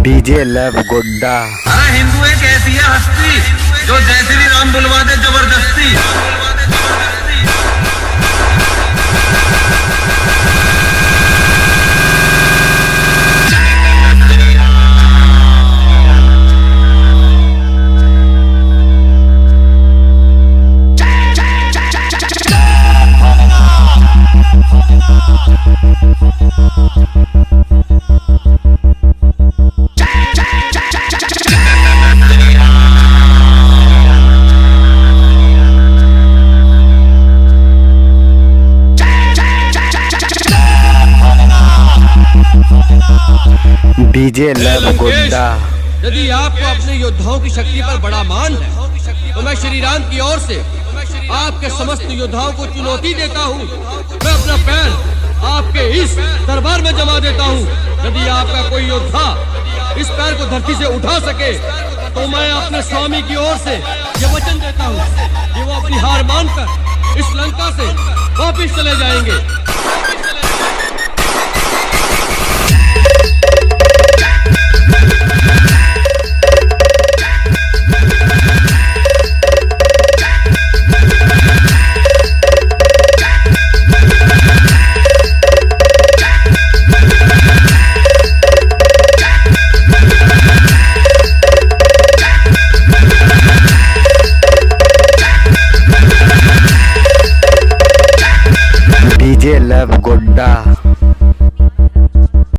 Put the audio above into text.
DJ love Godda. Hindu एक ऐसी है हस्ती जो जैसे भी नाम बुलवा दे जबरदस्ती। DJ love Godda. यदि आपको अपने योद्धाओं की शक्ति पर बड़ा मान है तो मैं श्री राम की ओर से आपके समस्त योद्धाओं को चुनौती देता हूँ। मैं अपना पैर आपके इस दरबार में जमा देता हूँ। यदि आपका कोई योद्धा इस पैर को धरती से उठा सके तो मैं अपने स्वामी की ओर से ये वचन देता हूँ कि वो अपनी हार मानकर इस लंका से वापिस चले जाएंगे। DJ love Godda.